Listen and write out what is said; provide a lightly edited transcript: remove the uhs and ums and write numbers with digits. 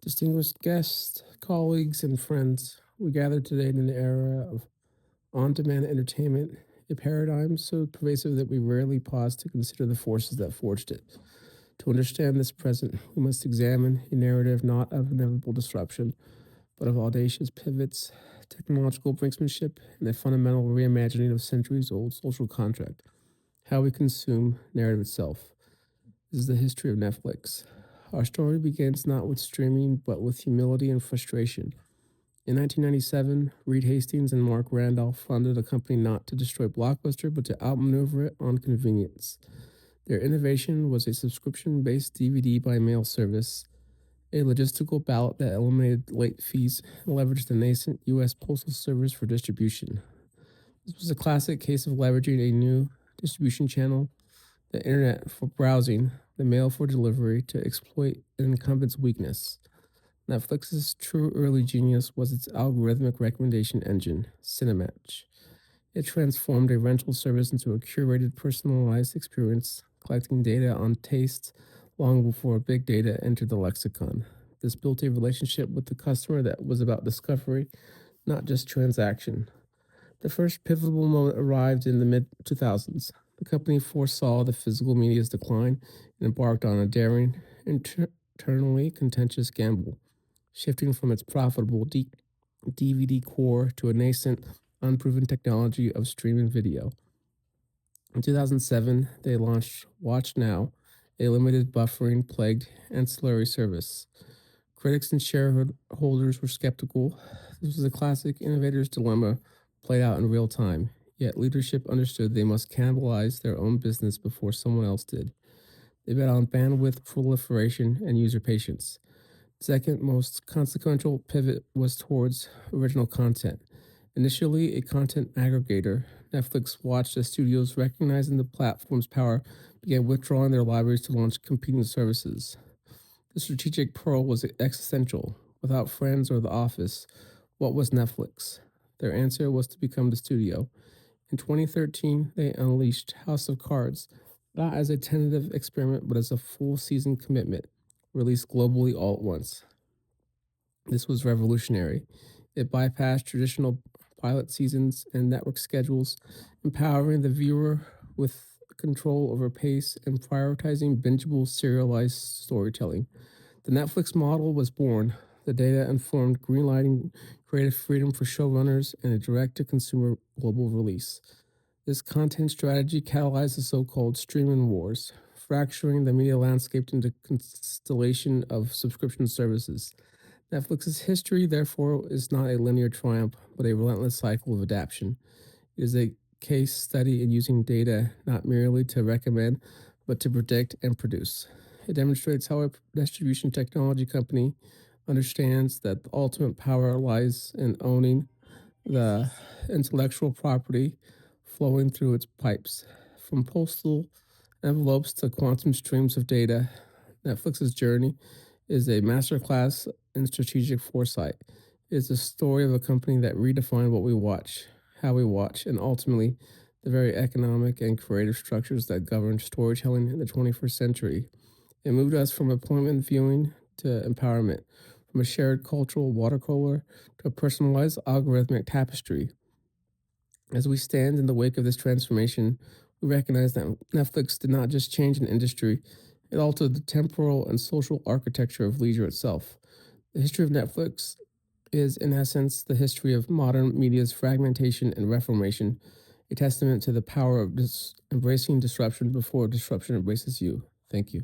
Distinguished guests, colleagues, and friends, we gather today in an era of on demand entertainment, a paradigm so pervasive that we rarely pause to consider the forces that forged it. To understand this present, we must examine a narrative not of inevitable disruption, but of audacious pivots, technological brinksmanship, and a fundamental reimagining of centuries old social contract. How we consume narrative itself. This is the history of Netflix. Our story begins not with streaming, but with humility and frustration. In 1997, Reed Hastings and Marc Randolph founded a company not to destroy Blockbuster, but to outmaneuver it on convenience. Their innovation was a subscription based DVD by mail service, a logistical ballot that eliminated late fees and leveraged the nascent U.S. Postal Service for distribution. This was a classic case of leveraging a new distribution channel, the internet for browsing, the mail for delivery, to exploit an incumbent's weakness. Netflix's true early genius was its algorithmic recommendation engine, Cinematch. It transformed a rental service into a curated, personalized experience, collecting data on taste long before big data entered the lexicon. This built a relationship with the customer that was about discovery, not just transaction. The first pivotal moment arrived in the mid 2000s. The company foresaw the physical media's decline and embarked on a daring, internally contentious gamble, shifting from its profitable DVD core to a nascent, unproven technology of streaming video. In 2007, they launched Watch Now, a limited buffering plagued ancillary service. Critics and shareholders were skeptical. This was a classic innovator's dilemma played out in real time, yet leadership understood they must cannibalize their own business before someone else did. They bet on bandwidth proliferation and user patience. The second most consequential pivot was towards original content. Initially a content aggregator, Netflix watched as studios, recognizing the platform's power, began withdrawing their libraries to launch competing services. The strategic pearl was existential. Without Friends or The Office, what was Netflix? Their answer was to become the studio. In 2013, they unleashed House of Cards, not as a tentative experiment, but as a full season commitment, released globally all at once. This was revolutionary. It bypassed traditional pilot seasons and network schedules, empowering the viewer with control over pace and prioritizing bingeable serialized storytelling. The Netflix model was born. The data-informed greenlighting creative freedom for showrunners and a direct-to-consumer global release. This content strategy catalyzed the so-called streaming wars, fracturing the media landscape into a constellation of subscription services. Netflix's history, therefore, is not a linear triumph, but a relentless cycle of adaptation. It is a case study in using data not merely to recommend, but to predict and produce. It demonstrates how a distribution technology company understands that the ultimate power lies in owning the intellectual property flowing through its pipes. From postal envelopes to quantum streams of data, Netflix's journey is a masterclass in strategic foresight. It is the story of a company that redefined what we watch, how we watch, and ultimately the very economic and creative structures that govern storytelling in the 21st century. It moved us from appointment viewing to empowerment, from a shared cultural watercolor to a personalized algorithmic tapestry. As we stand in the wake of this transformation, we recognize that Netflix did not just change an industry, it altered the temporal and social architecture of leisure itself. The history of Netflix is, in essence, the history of modern media's fragmentation and reformation, a testament to the power of embracing disruption before disruption embraces you. Thank you.